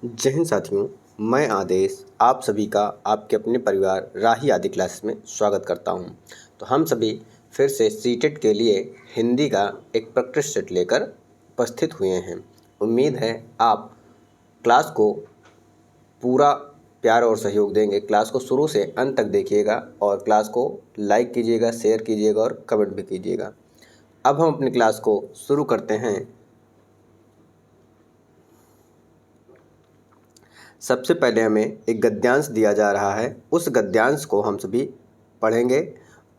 जय हिंद साथियों, मैं आदेश आप सभी का आपके अपने परिवार राही आदि क्लासेस में स्वागत करता हूं। तो हम सभी फिर से सीटेट के लिए हिंदी का एक प्रैक्टिस सेट लेकर उपस्थित हुए हैं। उम्मीद है आप क्लास को पूरा प्यार और सहयोग देंगे। क्लास को शुरू से अंत तक देखिएगा और क्लास को लाइक कीजिएगा, शेयर कीजिएगा और कमेंट भी कीजिएगा। अब हम अपनी क्लास को शुरू करते हैं। सबसे पहले हमें एक गद्यांश दिया जा रहा है, उस गद्यांश को हम सभी पढ़ेंगे।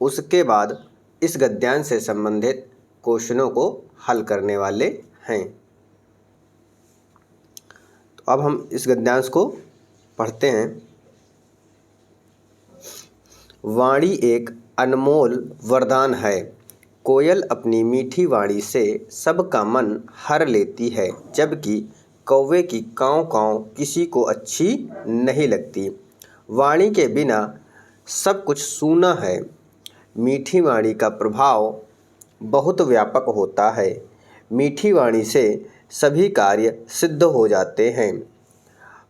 उसके बाद इस गद्यांश से संबंधित क्वेश्चनों को हल करने वाले हैं। तो अब हम इस गद्यांश को पढ़ते हैं। वाणी एक अनमोल वरदान है, कोयल अपनी मीठी वाणी से सबका मन हर लेती है, जबकि कौवे की काँव काँव किसी को अच्छी नहीं लगती। वाणी के बिना सब कुछ सूना है। मीठी वाणी का प्रभाव बहुत व्यापक होता है। मीठी वाणी से सभी कार्य सिद्ध हो जाते हैं।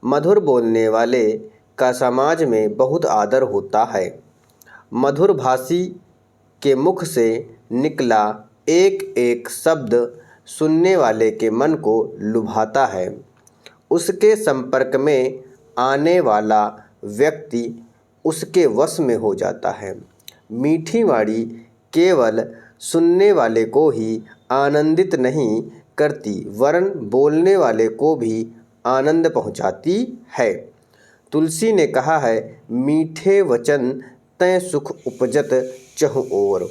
मधुर बोलने वाले का समाज में बहुत आदर होता है। मधुर भाषी के मुख से निकला एक एक शब्द सुनने वाले के मन को लुभाता है। उसके संपर्क में आने वाला व्यक्ति उसके वश में हो जाता है। मीठी वाणी केवल सुनने वाले को ही आनंदित नहीं करती, वरन बोलने वाले को भी आनंद पहुंचाती है। तुलसी ने कहा है, मीठे वचन तय सुख उपजत चहुँ ओर।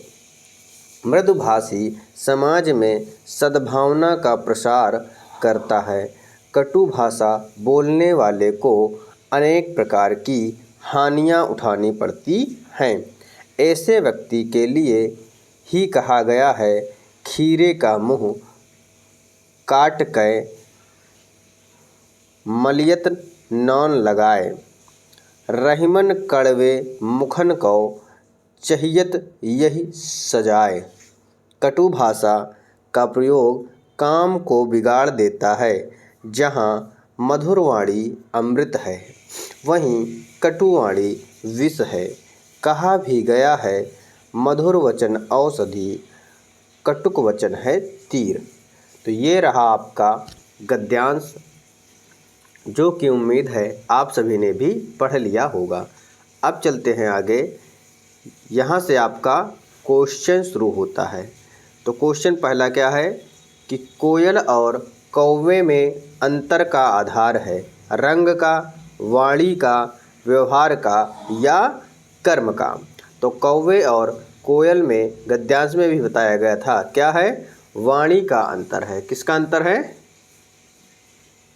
मृदुभाषी समाज में सद्भावना का प्रसार करता है। कटु भाषा बोलने वाले को अनेक प्रकार की हानियां उठानी पड़ती हैं। ऐसे व्यक्ति के लिए ही कहा गया है, खीरे का मुँह काट कै मलियत नौन लगाए। रहीमन कड़वे मुखन को चाहियत यही सजाए। कटु भाषा का प्रयोग काम को बिगाड़ देता है। जहाँ मधुर वाणी अमृत है, वहीं कटु वाणी विष है। कहा भी गया है, मधुर वचन औषधि, कटुक वचन है तीर। तो ये रहा आपका गद्यांश, जो कि उम्मीद है आप सभी ने भी पढ़ लिया होगा। अब चलते हैं आगे। यहाँ से आपका क्वेश्चन शुरू होता है। तो क्वेश्चन पहला क्या है कि कोयल और कौवे में अंतर का आधार है रंग का, वाणी का, व्यवहार का या कर्म का। तो कौवे और कोयल में गद्यांश में भी बताया गया था, क्या है? वाणी का अंतर है। किसका अंतर है?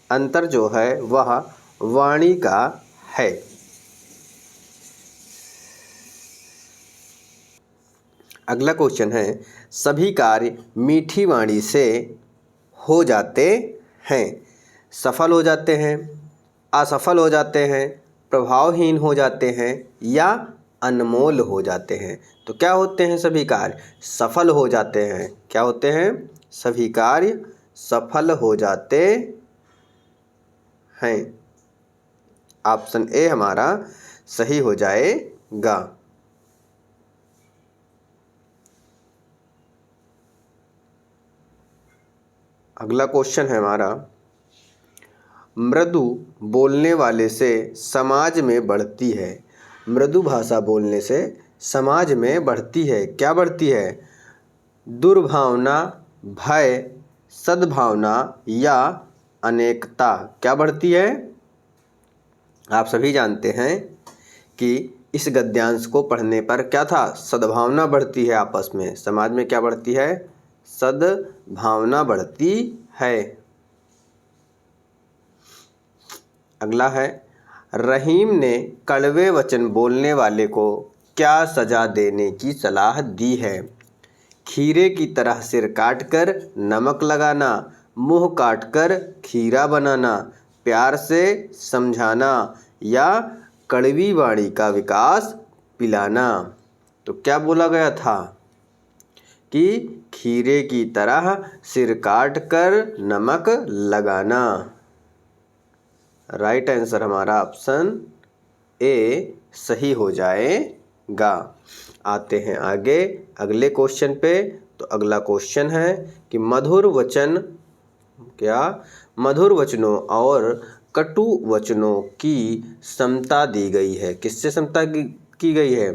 अंतर जो है वह वाणी का है। अगला क्वेश्चन है, सभी कार्य मीठी वाणी से हो जाते हैं। सफल हो जाते हैं, असफल हो जाते हैं, प्रभावहीन हो जाते हैं या अनमोल हो जाते हैं। तो क्या होते हैं सभी कार्य? सफल हो जाते हैं। क्या होते हैं? सभी कार्य सफल हो जाते हैं। ऑप्शन ए हमारा सही हो जाएगा। अगला क्वेश्चन है हमारा, मृदु बोलने वाले से समाज में बढ़ती है। मृदु भाषा बोलने से समाज में बढ़ती है। क्या बढ़ती है? दुर्भावना, भय, सद्भावना या अनेकता। क्या बढ़ती है? आप सभी जानते हैं कि इस गद्यांश को पढ़ने पर क्या था? सद्भावना बढ़ती है आपस में। समाज में क्या बढ़ती है? सद्भावना बढ़ती है। अगला है, रहीम ने कड़वे वचन बोलने वाले को क्या सजा देने की सलाह दी है? खीरे की तरह सिर काटकर नमक लगाना, मुंह काटकर खीरा बनाना, प्यार से समझाना या कड़वी वाणी का विकास पिलाना। तो क्या बोला गया था कि खीरे की तरह सिर काटकर नमक लगाना। राइट आंसर हमारा ऑप्शन ए सही हो जाएगा। आते हैं आगे अगले क्वेश्चन पे। तो अगला क्वेश्चन है कि मधुर वचनों और कटु वचनों की समता दी गई है। किससे समता की गई है?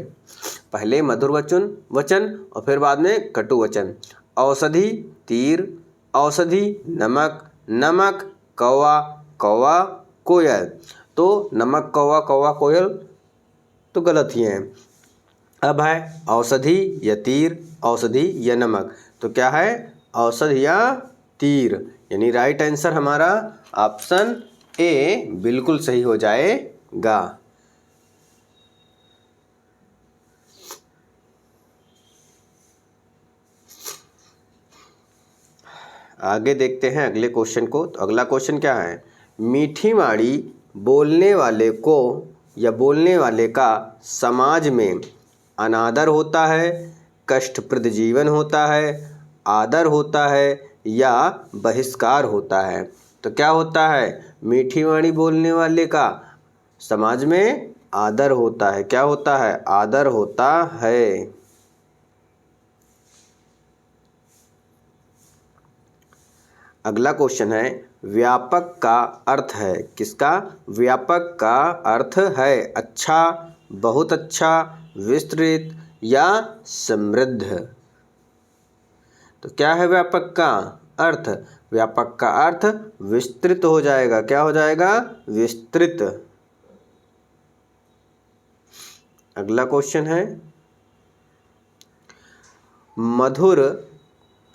पहले मधुर वचन और फिर बाद में कटु वचन। औषधि तीर, औषधि नमक, नमक कौवा, कौवा कोयल। तो नमक कौवा कौवा कोयल तो गलत ही हैं। अब है औषधि या तीर, औषधि या नमक। तो क्या है? औषधि या तीर, यानी राइट आंसर हमारा ऑप्शन ए बिल्कुल सही हो जाएगा। आगे देखते हैं अगले क्वेश्चन को। तो अगला क्वेश्चन क्या है? मीठी वाणी बोलने वाले को या बोलने वाले का समाज में अनादर होता है, कष्टप्रद जीवन होता है, आदर होता है या बहिष्कार होता है। तो क्या होता है? मीठी वाणी बोलने वाले का समाज में आदर होता है। क्या होता है? आदर होता है। अगला क्वेश्चन है व्यापक का अर्थ है। किसका? व्यापक का अर्थ है अच्छा, बहुत अच्छा, विस्तृत या समृद्ध। तो क्या है व्यापक का अर्थ? व्यापक का अर्थ विस्तृत हो जाएगा। क्या हो जाएगा? विस्तृत। अगला क्वेश्चन है मधुर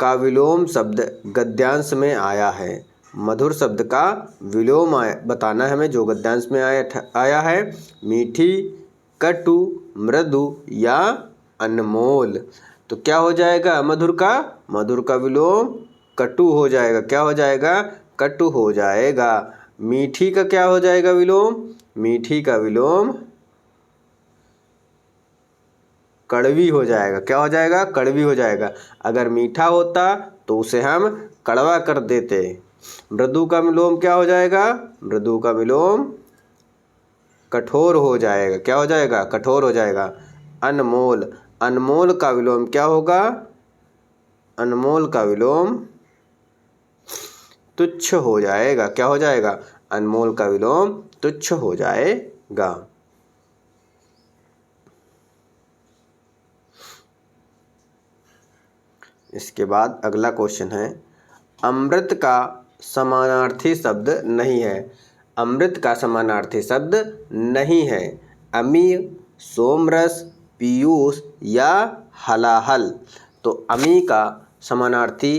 का विलोम शब्द गद्यांश में आया है। मधुर शब्द का विलोम बताना है हमें जो गद्यांश में आया है। मीठी, कटु, मृदु या अनमोल। तो क्या हो जाएगा? मधुर का विलोम कटु हो जाएगा। क्या हो जाएगा? कटु हो जाएगा। मीठी का क्या हो जाएगा विलोम? मीठी का विलोम कड़वी हो जाएगा। क्या हो जाएगा? कड़वी हो जाएगा। अगर मीठा होता तो उसे हम कड़वा कर देते। मृदु का विलोम क्या हो जाएगा? मृदु का विलोम कठोर हो जाएगा। क्या हो जाएगा? कठोर हो जाएगा। अनमोल, अनमोल का विलोम क्या होगा? अनमोल का विलोम तुच्छ हो जाएगा। क्या हो जाएगा? अनमोल का विलोम तुच्छ हो जाएगा। इसके बाद अगला क्वेश्चन है अमृत का समानार्थी शब्द नहीं है। अमृत का समानार्थी शब्द नहीं है। अमीर, सोमरस, पीयूष या हलाहल। तो अमी का समानार्थी,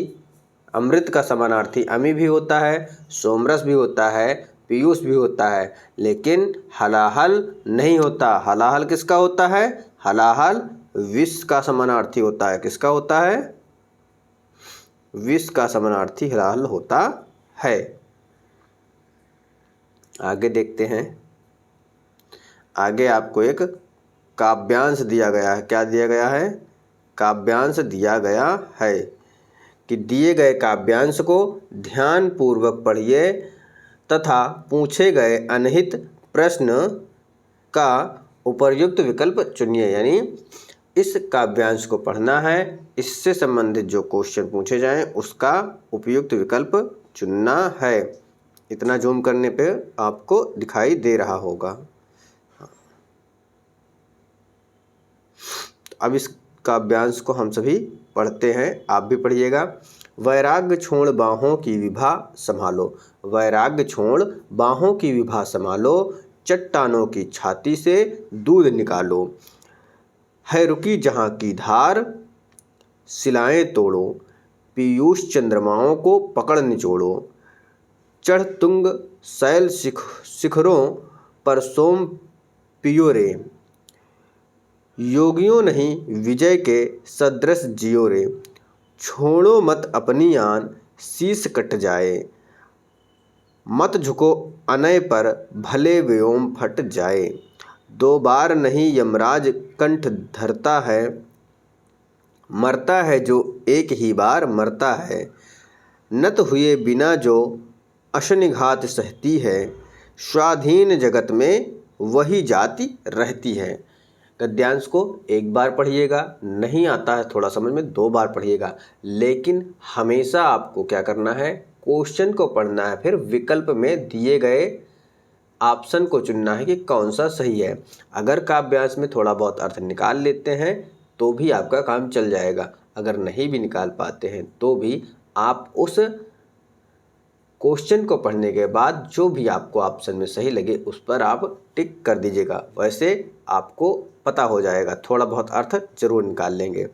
अमृत का समानार्थी अमी भी होता है, सोमरस भी होता है, पीयूष भी होता है, लेकिन हलाहल नहीं होता। हलाहल किसका होता है? हलाहल विष का समानार्थी होता है। किसका होता है? विष का समानार्थी हलाहल होता है। आगे देखते हैं। आगे आपको एक काव्यांश दिया गया है। क्या दिया गया है? काव्यांश दिया गया है कि दिए गए काव्यांश को ध्यानपूर्वक पढ़िए तथा पूछे गए अनहित प्रश्न का उपर्युक्त विकल्प चुनिए। यानी इस काव्यांश को पढ़ना है, इससे संबंधित जो क्वेश्चन पूछे जाएं उसका उपयुक्त विकल्प चुनना है। इतना जूम करने पे आपको दिखाई दे रहा होगा। अब इस काव्यांश को हम सभी पढ़ते हैं, आप भी पढ़िएगा। वैराग्य छोड़ बाहों की विभा संभालो। वैराग्य छोड़ बाहों की विभा संभालो, चट्टानों की छाती से दूध निकालो। है रुकी जहाँ की धार, सिलाएं तोड़ो। पीयूष चंद्रमाओं को पकड़ निचोड़ो। चढ़ तुंग शैल शिखरों पर सोम पियो रे। योगियों नहीं विजय के सदृश जियो रे। छोड़ो मत अपनी आन, शीश कट जाए। मत झुको अनय पर, भले व्योम फट जाए। दो बार नहीं यमराज कंठ धरता है, मरता है जो एक ही बार मरता है। नत हुए बिना जो अशनिघात सहती है, स्वाधीन जगत में वही जाति रहती है। गद्यांश को एक बार पढ़िएगा, नहीं आता है थोड़ा समझ में 2 बार पढ़िएगा, लेकिन हमेशा आपको क्या करना है, क्वेश्चन को पढ़ना है, फिर विकल्प में दिए गए ऑप्शन को चुनना है कि कौन सा सही है। अगर काव्यांश में थोड़ा बहुत अर्थ निकाल लेते हैं तो भी आपका काम चल जाएगा, अगर नहीं भी निकाल पाते हैं तो भी आप उस क्वेश्चन को पढ़ने के बाद जो भी आपको ऑप्शन में सही लगे उस पर आप टिक कर दीजिएगा। वैसे आपको पता हो जाएगा, थोड़ा बहुत अर्थ जरूर निकाल लेंगे।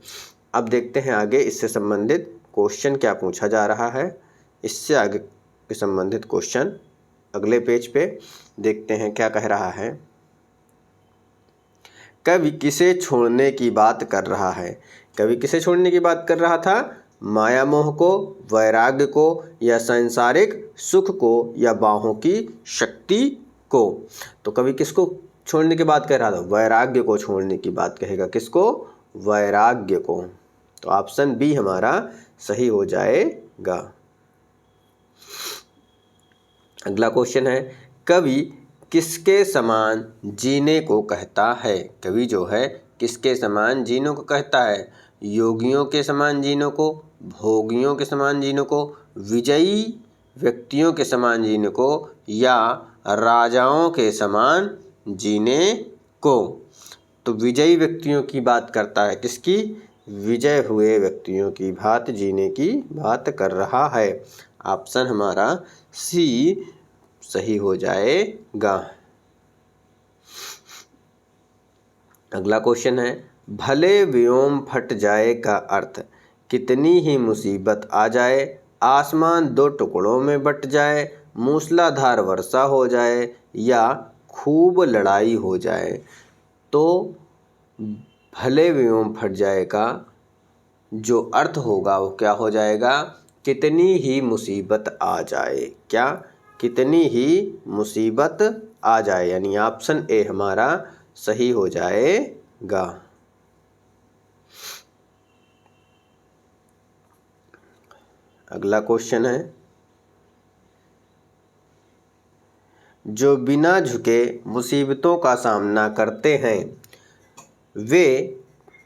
अब देखते हैं आगे इससे संबंधित क्वेश्चन क्या पूछा जा रहा है। इससे आगे के संबंधित क्वेश्चन अगले पेज पे देखते हैं क्या कह रहा है। कवि किसे छोड़ने की बात कर रहा है? कवि किसे छोड़ने की बात कर रहा था? माया मोह को, वैराग्य को, या सांसारिक सुख को, या बाहों की शक्ति को। तो कवि किसको छोड़ने की बात कह रहा था? वैराग्य को छोड़ने की बात कहेगा। किसको? वैराग्य को। तो ऑप्शन बी हमारा सही हो जाएगा। अगला क्वेश्चन है, कवि किसके समान जीने को कहता है? कवि जो है किसके समान जीने को कहता है? योगियों के समान जीने को, भोगियों के समान जीने को, विजयी व्यक्तियों के समान जीने को, या राजाओं के समान जीने को। तो विजयी व्यक्तियों की बात करता है। किसकी? विजय हुए व्यक्तियों की भांति जीने की बात कर रहा है। ऑप्शन हमारा सी सही हो जाएगा। अगला क्वेश्चन है, भले व्योम फट जाए का अर्थ कितनी ही मुसीबत आ जाए, आसमान 2 टुकड़ों में बट जाए, मूसलाधार वर्षा हो जाए, या खूब लड़ाई हो जाए। तो भले व्योम फट जाए का जो अर्थ होगा वो क्या हो जाएगा? कितनी ही मुसीबत आ जाए। क्या? कितनी ही मुसीबत आ जाए, यानी ऑप्शन ए हमारा सही हो जाएगा। अगला क्वेश्चन है, जो बिना झुके मुसीबतों का सामना करते हैं वे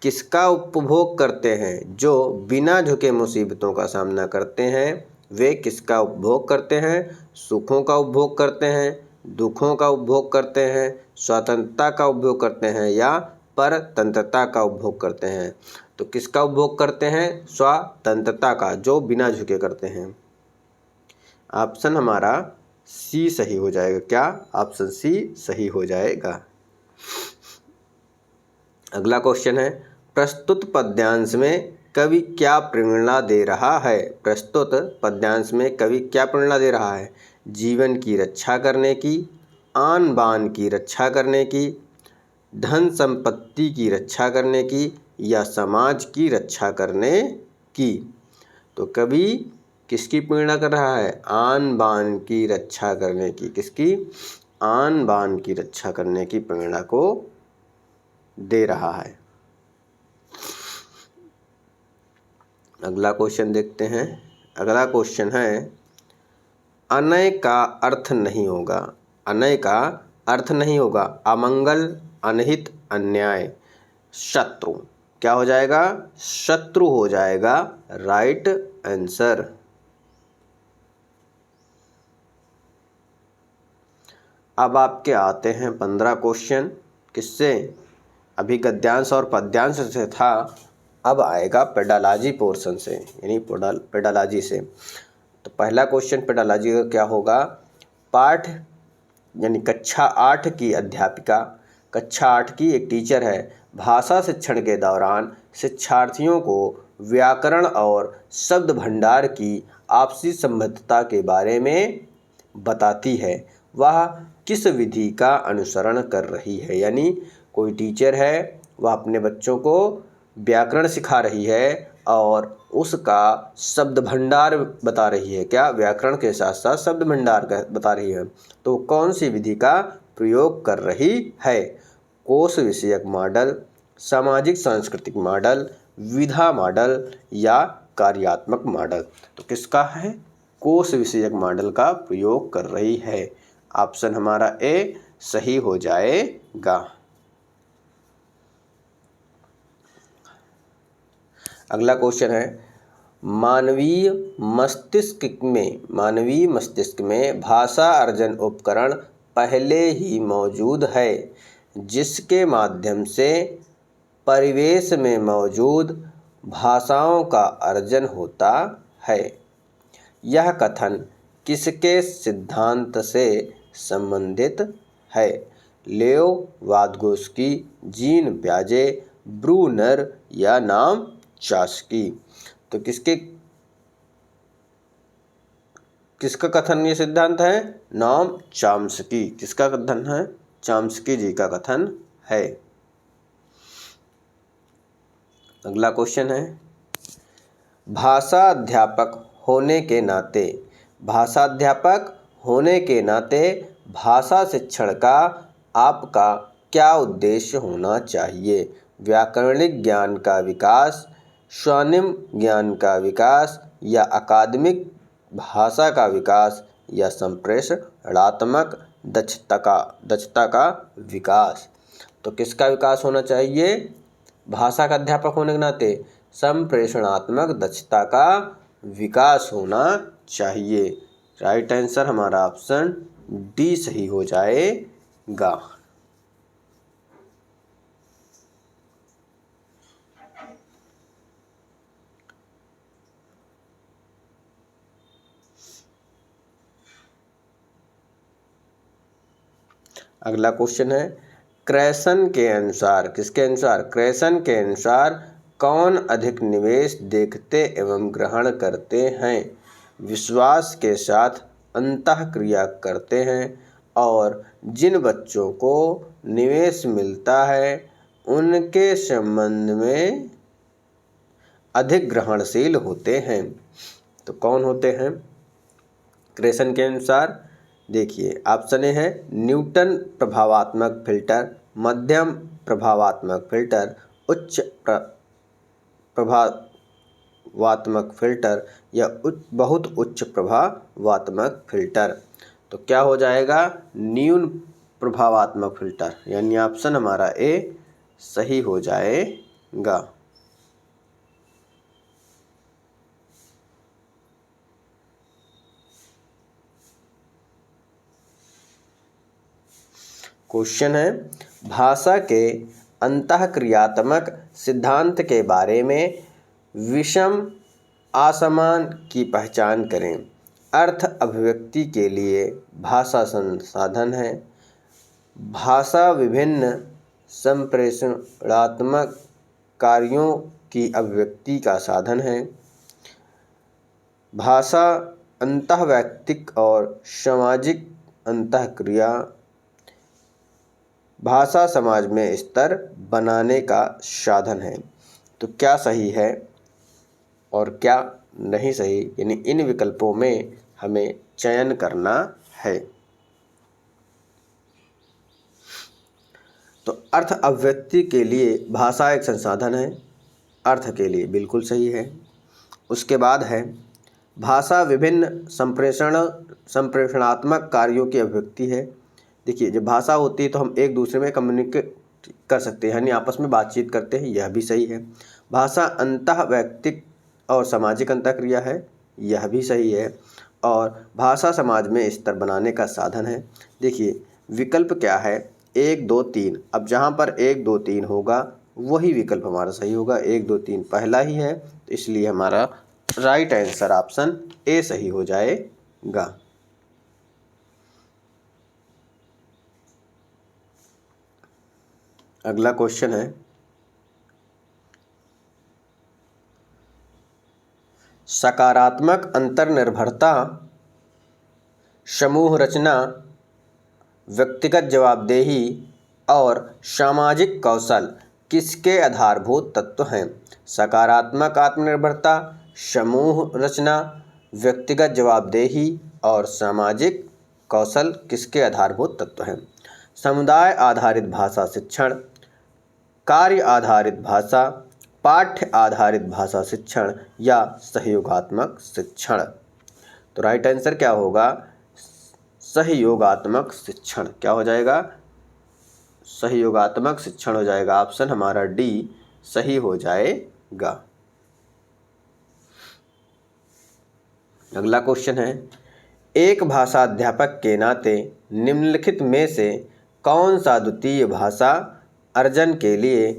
किसका उपभोग करते हैं? जो बिना झुके मुसीबतों का सामना करते हैं वे किसका उपभोग करते हैं? सुखों का उपभोग करते हैं, दुखों का उपभोग करते हैं, स्वतंत्रता का उपभोग करते हैं, या परतंत्रता का उपभोग करते हैं। तो किसका उपभोग करते हैं? स्वतंत्रता का, जो बिना झुके करते हैं। ऑप्शन हमारा सी सही हो जाएगा। क्या? ऑप्शन सी सही हो जाएगा। अगला क्वेश्चन है, प्रस्तुत पद्यांश में कवि क्या प्रेरणा दे रहा है? प्रस्तुत पद्यांश में कवि क्या प्रेरणा दे रहा है? जीवन की रक्षा करने की, आन बान की रक्षा करने की, धन संपत्ति की रक्षा करने की, या समाज की रक्षा करने की। तो कवि किसकी प्रेरणा कर रहा है? आन बान की रक्षा करने की। किसकी? आन बान की रक्षा करने की प्रेरणा को दे रहा है। अगला क्वेश्चन देखते हैं। अगला क्वेश्चन है, अनय का अर्थ नहीं होगा। अनय का अर्थ नहीं होगा। अमंगल, अनहित, अन्याय, शत्रु। क्या हो जाएगा? शत्रु हो जाएगा राइट आंसर। अब आपके आते हैं 15 क्वेश्चन। किससे? अभी गद्यांश और पद्यांश से था, अब आएगा पेडालॉजी पोर्शन से, यानी पेडालॉजी से। तो पहला क्वेश्चन पेडालॉजी का क्या होगा? पाठ यानी कक्षा 8 की अध्यापिका, कक्षा 8 की एक टीचर है, भाषा शिक्षण के दौरान शिक्षार्थियों को व्याकरण और शब्द भंडार की आपसी संबद्धता के बारे में बताती है। वह किस विधि का अनुसरण कर रही है? यानी कोई टीचर है, वह अपने बच्चों को व्याकरण सिखा रही है और उसका शब्द भंडार बता रही है। क्या? व्याकरण के साथ साथ शब्द भंडार बता रही है। तो कौन सी विधि का प्रयोग कर रही है? कोश विषयक मॉडल, सामाजिक सांस्कृतिक मॉडल, विधा मॉडल, या कार्यात्मक मॉडल। तो किसका है? कोश विषयक मॉडल का प्रयोग कर रही है। ऑप्शन हमारा ए सही हो जाएगा। अगला क्वेश्चन है, मानवीय मस्तिष्क में भाषा अर्जन उपकरण पहले ही मौजूद है, जिसके माध्यम से परिवेश में मौजूद भाषाओं का अर्जन होता है। यह कथन किसके सिद्धांत से संबंधित है? लेओ वादगोस्की, जीन प्याजे, ब्रूनर या नाम चॉस्की। तो किसका कथन ये सिद्धांत है? नाम चॉम्स्की। किसका कथन है? चॉम्स्की जी का कथन है। अगला क्वेश्चन है, भाषा अध्यापक होने के नाते भाषा शिक्षण का आपका क्या उद्देश्य होना चाहिए? व्याकरणिक ज्ञान का विकास, स्वर्णिम ज्ञान का विकास या अकादमिक भाषा का विकास या संप्रेषणात्मक दक्षता का विकास। तो किसका विकास होना चाहिए? भाषा का अध्यापक होने के नाते संप्रेषणात्मक दक्षता का विकास होना चाहिए। राइट आंसर हमारा ऑप्शन डी सही हो जाएगा। अगला क्वेश्चन है, क्रैसन के अनुसार, किसके अनुसार? क्रैसन के अनुसार कौन अधिक निवेश देखते एवं ग्रहण करते हैं, विश्वास के साथ अंतःक्रिया करते हैं और जिन बच्चों को निवेश मिलता है उनके संबंध में अधिक ग्रहणशील होते हैं? तो कौन होते हैं क्रैसन के अनुसार? देखिए, ऑप्शन ए है न्यूटन प्रभावात्मक फिल्टर, मध्यम प्रभावात्मक फिल्टर, उच्च प्रभावात्मक फिल्टर या बहुत उच्च प्रभावात्मक फिल्टर। तो क्या हो जाएगा? न्यून प्रभावात्मक फिल्टर, यानी ऑप्शन हमारा ए सही हो जाएगा। क्वेश्चन है, भाषा के अंतःक्रियात्मक सिद्धांत के बारे में विषम असमान की पहचान करें। अर्थ अभिव्यक्ति के लिए भाषा संसाधन है। भाषा विभिन्न संप्रेषणात्मक कार्यों की अभिव्यक्ति का साधन है। भाषा अंतःवैयक्तिक और सामाजिक अंतःक्रिया, भाषा समाज में स्तर बनाने का साधन है। तो क्या सही है और क्या नहीं सही, यानी इन विकल्पों में हमें चयन करना है। तो अर्थ अभिव्यक्ति के लिए भाषा एक संसाधन है, अर्थ के लिए बिल्कुल सही है। उसके बाद है भाषा विभिन्न संप्रेषणात्मक कार्यों की अभिव्यक्ति है। देखिए, जब भाषा होती है तो हम एक दूसरे में कम्युनिकेट कर सकते हैं, यानी आपस में बातचीत करते हैं, यह भी सही है। भाषा अंतःवैयक्तिक और सामाजिक अंतःक्रिया है, यह भी सही है। और भाषा समाज में स्तर बनाने का साधन है। देखिए, विकल्प क्या है? 1 2 3। अब जहाँ पर 1 2 3 होगा वही विकल्प हमारा सही होगा। 1 2 3 पहला ही है, तो इसलिए हमारा राइट आंसर ऑप्शन ए सही हो जाएगा। अगला क्वेश्चन है, सकारात्मक अंतर्निर्भरता, समूह रचना, व्यक्तिगत जवाबदेही और सामाजिक कौशल किसके आधारभूत तत्व हैं? सकारात्मक आत्मनिर्भरता, समूह रचना, व्यक्तिगत जवाबदेही और सामाजिक कौशल किसके आधारभूत तत्व हैं? समुदाय आधारित भाषा शिक्षण, कार्य आधारित भाषा, पाठ्य आधारित भाषा शिक्षण या सहयोगात्मक शिक्षण। तो राइट आंसर क्या होगा? सहयोगात्मक शिक्षण। क्या हो जाएगा? सहयोगात्मक शिक्षण हो जाएगा। ऑप्शन हमारा डी सही हो जाएगा। अगला क्वेश्चन है, एक भाषा अध्यापक के नाते निम्नलिखित में से कौन सा द्वितीय भाषा अर्जन के लिए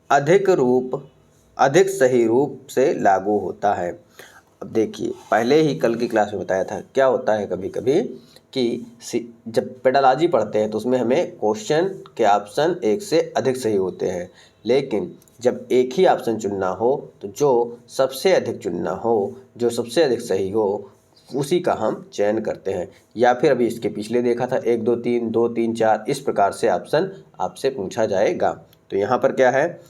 अधिक सही रूप से लागू होता है? अब देखिए, पहले ही कल की क्लास में बताया था क्या होता है कभी कभी कि जब पेडालॉजी पढ़ते हैं तो उसमें हमें क्वेश्चन के ऑप्शन एक से अधिक सही होते हैं, लेकिन जब एक ही ऑप्शन चुनना हो तो जो सबसे अधिक चुनना हो, जो सबसे अधिक सही हो उसी का हम चयन करते हैं। या फिर अभी इसके पिछले देखा था 1 2 3 2 3 4 इस प्रकार से ऑप्शन आपसे पूछा जाएगा। तो यहाँ पर क्या है,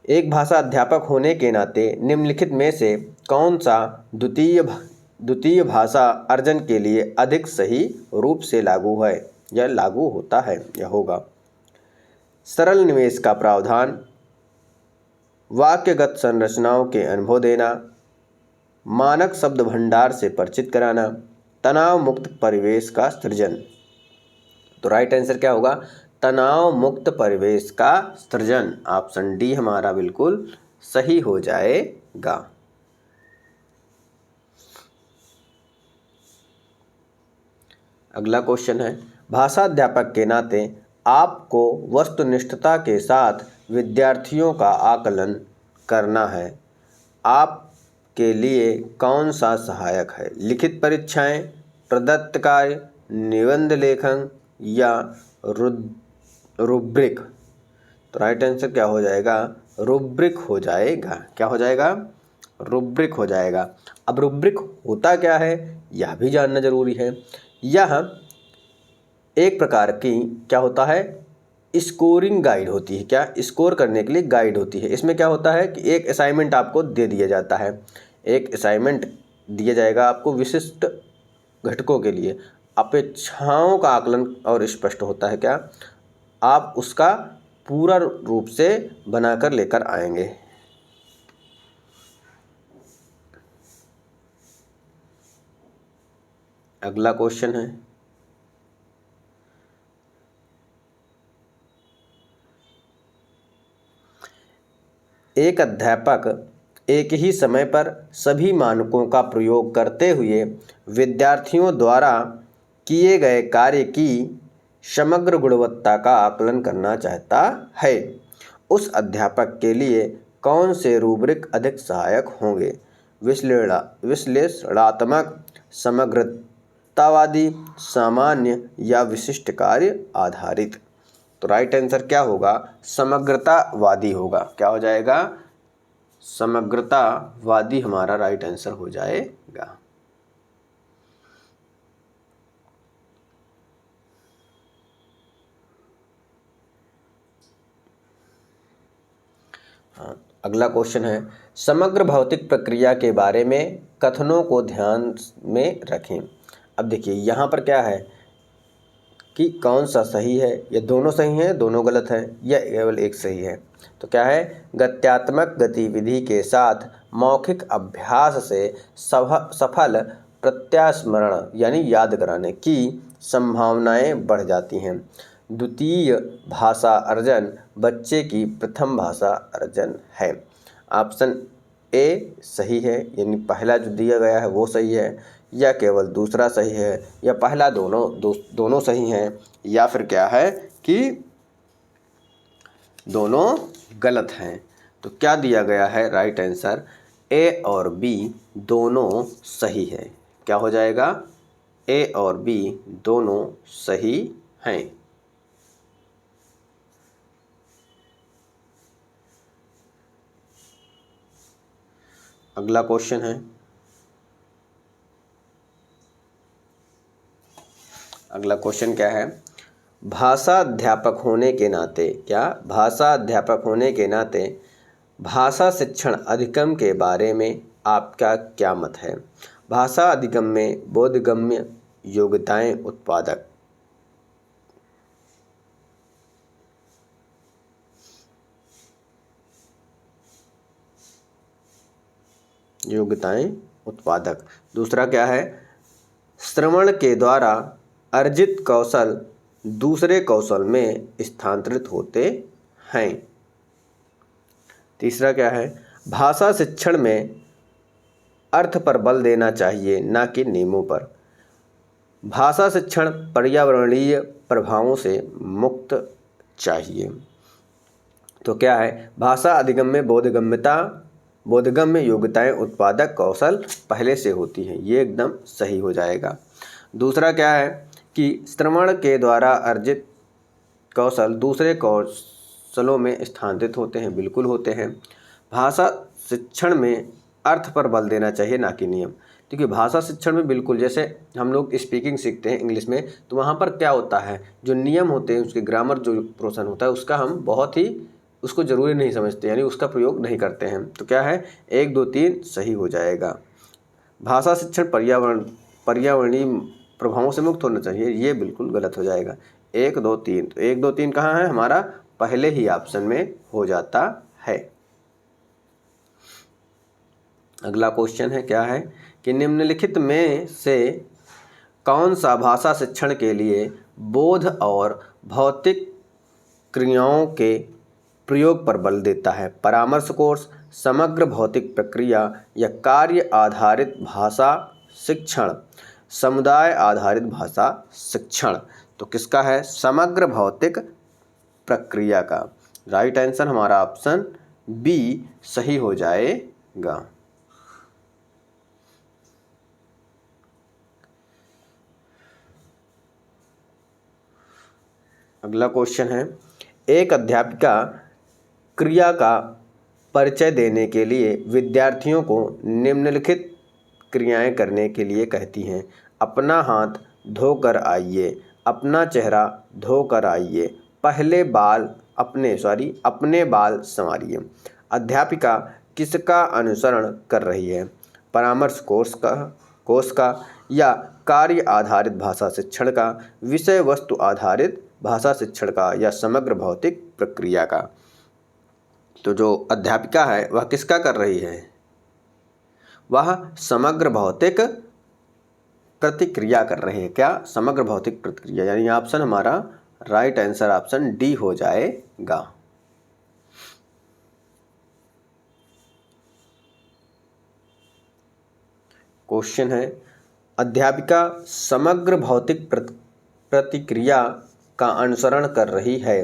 एक भाषा अध्यापक होने के नाते निम्नलिखित में से कौन सा द्वितीय भाषा अर्जन के लिए अधिक सही रूप से लागू है या लागू होता है या होगा? सरल निवेश का प्रावधान, वाक्यगत संरचनाओं के अनुभव देना, मानक शब्द भंडार से परिचित कराना, तनाव मुक्त परिवेश का सृजन। तो राइट आंसर क्या होगा? तनाव मुक्त परिवेश का सृजन। ऑप्शन डी हमारा बिल्कुल सही हो जाएगा। अगला क्वेश्चन है, भाषा अध्यापक के नाते आपको वस्तुनिष्ठता के साथ विद्यार्थियों का आकलन करना है। आपके लिए कौन सा सहायक है? लिखित परीक्षाएं, प्रदत्त कार्य, निबंध लेखन या रुब्रिक? तो राइट आंसर क्या हो जाएगा? रुब्रिक हो जाएगा। क्या हो जाएगा? रुब्रिक हो जाएगा। अब रुब्रिक होता क्या है यह भी जानना जरूरी है। यह एक प्रकार की क्या होता है, स्कोरिंग गाइड होती है। क्या? स्कोर करने के लिए गाइड होती है। इसमें क्या होता है कि एक असाइनमेंट आपको दे दिया जाता है, एक असाइनमेंट दिया जाएगा आपको विशिष्ट घटकों के लिए, अपेक्षाओं का आकलन और स्पष्ट होता है। क्या? आप उसका पूरा रूप से बनाकर लेकर आएंगे। अगला क्वेश्चन है, एक अध्यापक एक ही समय पर सभी मानकों का प्रयोग करते हुए विद्यार्थियों द्वारा किए गए कार्य की समग्र गुणवत्ता का आकलन करना चाहता है। उस अध्यापक के लिए कौन से रूब्रिक अधिक सहायक होंगे? विश्लेषणात्मक, समग्रतावादी, सामान्य या विशिष्ट कार्य आधारित? तो राइट आंसर क्या होगा? समग्रतावादी होगा। क्या हो जाएगा? समग्रतावादी हमारा राइट आंसर हो जाएगा। अगला क्वेश्चन है, समग्र भौतिक प्रक्रिया के बारे में कथनों को ध्यान में रखें। अब देखिए यहाँ पर क्या है कि कौन सा सही है, या दोनों सही हैं, दोनों गलत हैं, या केवल एक सही है? तो क्या है, गत्यात्मक गतिविधि के साथ मौखिक अभ्यास से सफल प्रत्यास्मरण यानी याद कराने की संभावनाएं बढ़ जाती हैं। द्वितीय भाषा अर्जन बच्चे की प्रथम भाषा अर्जन है। ऑप्शन ए सही है, यानी पहला जो दिया गया है वो सही है, या केवल दूसरा सही है, या पहला दोनों सही हैं, या फिर क्या है कि दोनों गलत हैं। तो क्या दिया गया है राइट आंसर? ए और बी दोनों सही है। क्या हो जाएगा? ए और बी दोनों सही हैं। अगला क्वेश्चन है, अगला क्वेश्चन क्या है, भाषा अध्यापक होने के नाते, क्या भाषा अध्यापक होने के नाते भाषा शिक्षण अधिगम के बारे में आपका क्या मत है? भाषा अधिगम में बोधगम्य योग्यताएं उत्पादक योग्यताएं उत्पादक। दूसरा क्या है, श्रवण के द्वारा अर्जित कौशल दूसरे कौशल में स्थानांतरित होते हैं। तीसरा क्या है, भाषा शिक्षण में अर्थ पर बल देना चाहिए ना कि नियमों पर। भाषा शिक्षण पर्यावरणीय प्रभावों से मुक्त चाहिए। तो क्या है, भाषा अधिगम्य बोधगम्य योग्यताएं उत्पादक कौशल पहले से होती हैं, ये एकदम सही हो जाएगा। दूसरा क्या है कि श्रवण के द्वारा अर्जित कौशल दूसरे कौशलों में स्थानांतरित होते हैं, बिल्कुल होते हैं। भाषा शिक्षण में अर्थ पर बल देना चाहिए ना कि नियम, क्योंकि भाषा शिक्षण में बिल्कुल जैसे हम लोग स्पीकिंग सीखते हैं इंग्लिश में, तो वहाँ पर क्या होता है, जो नियम होते हैं उसके ग्रामर जो पोर्शन होता है उसका हम बहुत ही उसको ज़रूरी नहीं समझते, यानी उसका प्रयोग नहीं करते हैं। तो क्या है, 1 2 3 सही हो जाएगा। भाषा शिक्षण पर्यावरणीय प्रभावों से मुक्त होना चाहिए, ये बिल्कुल गलत हो जाएगा। 1 2 3, तो 1 2 3 कहाँ है, हमारा पहले ही ऑप्शन में हो जाता है। अगला क्वेश्चन है, क्या है कि निम्नलिखित में से कौन सा भाषा शिक्षण के लिए बोध और भौतिक क्रियाओं के प्रयोग पर बल देता है। परामर्श कोर्स, समग्र भौतिक प्रक्रिया या कार्य आधारित भाषा शिक्षण, समुदाय आधारित भाषा शिक्षण। तो किसका है, समग्र भौतिक प्रक्रिया का। राइट आंसर हमारा ऑप्शन बी सही हो जाएगा। अगला क्वेश्चन है, एक अध्यापिका क्रिया का परिचय देने के लिए विद्यार्थियों को निम्नलिखित क्रियाएं करने के लिए कहती हैं। अपना हाथ धोकर आइए, अपना चेहरा धोकर आइए, अपने बाल संवारिए। अध्यापिका किसका अनुसरण कर रही है, परामर्श कोर्स का या कार्य आधारित भाषा शिक्षण का, विषय वस्तु आधारित भाषा शिक्षण का या समग्र भौतिक प्रक्रिया का। तो जो अध्यापिका है वह किसका कर रही है, वह समग्र भौतिक प्रतिक्रिया कर रहे हैं। क्या, समग्र भौतिक प्रतिक्रिया, यानी ऑप्शन हमारा राइट आंसर ऑप्शन डी हो जाएगा। क्वेश्चन है, अध्यापिका समग्र भौतिक प्रतिक्रिया का अनुसरण कर रही है।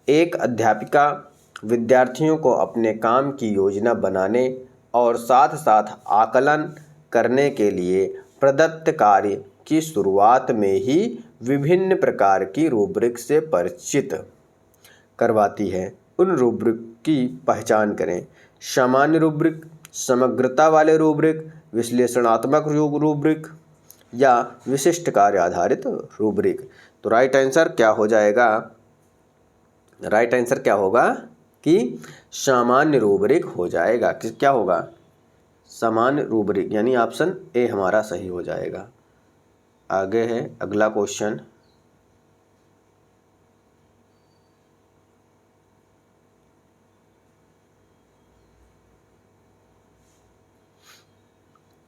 एक अध्यापिका विद्यार्थियों को अपने काम की योजना बनाने और साथ साथ आकलन करने के लिए प्रदत्त कार्य की शुरुआत में ही विभिन्न प्रकार की रूब्रिक से परिचित करवाती है। उन रूब्रिक की पहचान करें। सामान्य रूब्रिक, समग्रता वाले रूब्रिक, विश्लेषणात्मक रूब्रिक या विशिष्ट कार्य आधारित रूब्रिक। तो राइट आंसर क्या हो जाएगा, राइट आंसर क्या होगा कि सामान्य रूब्रिक हो जाएगा। क्या होगा, सामान्य रूब्रिक, यानी ऑप्शन ए हमारा सही हो जाएगा। आगे है अगला क्वेश्चन,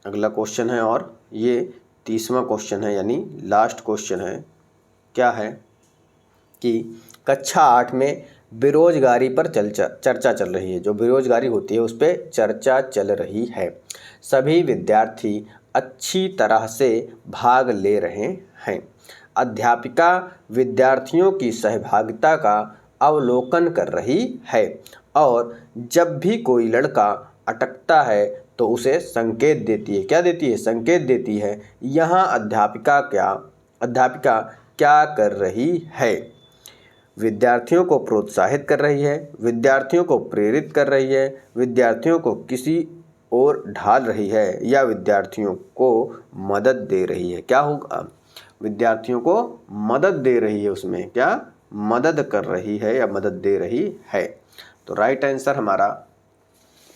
अगला क्वेश्चन है और ये 30वां क्वेश्चन है, यानी लास्ट क्वेश्चन है। क्या है कि कक्षा 8 में बेरोजगारी पर चर्चा चल रही है। जो बेरोजगारी होती है उस पर चर्चा चल रही है। सभी विद्यार्थी अच्छी तरह से भाग ले रहे हैं। अध्यापिका विद्यार्थियों की सहभागिता का अवलोकन कर रही है और जब भी कोई लड़का अटकता है तो उसे संकेत देती है। क्या देती है, संकेत देती है। यहाँ अध्यापिका क्या कर रही है, विद्यार्थियों को प्रोत्साहित कर रही है, विद्यार्थियों को प्रेरित कर रही है, विद्यार्थियों को किसी ओर ढाल रही है या विद्यार्थियों को मदद दे रही है। क्या होगा, विद्यार्थियों को मदद दे रही है, उसमें क्या मदद कर रही है या मदद दे रही है। तो राइट आंसर हमारा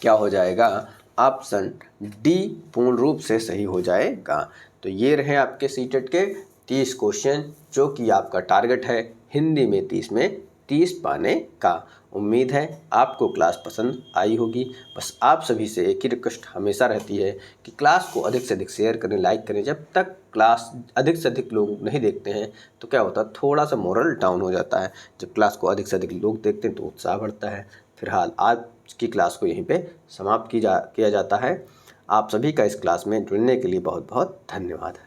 क्या हो जाएगा, ऑप्शन डी पूर्ण रूप से सही हो जाएगा। तो ये रहे आपके सीटेट के 30 क्वेश्चन, जो कि आपका टारगेट है हिंदी में 30 में 30 पाने का। उम्मीद है आपको क्लास पसंद आई होगी। बस आप सभी से एक ही रिक्वेस्ट हमेशा रहती है कि क्लास को अधिक से अधिक शेयर करें, लाइक करें। जब तक क्लास अधिक से अधिक लोग नहीं देखते हैं तो क्या होता है, थोड़ा सा मोरल डाउन हो जाता है। जब क्लास को अधिक से अधिक लोग देखते हैं तो उत्साह बढ़ता है। फिलहाल आज की क्लास को यहीं पे समाप्त किया जाता है। आप सभी का इस क्लास में जुड़ने के लिए बहुत बहुत धन्यवाद।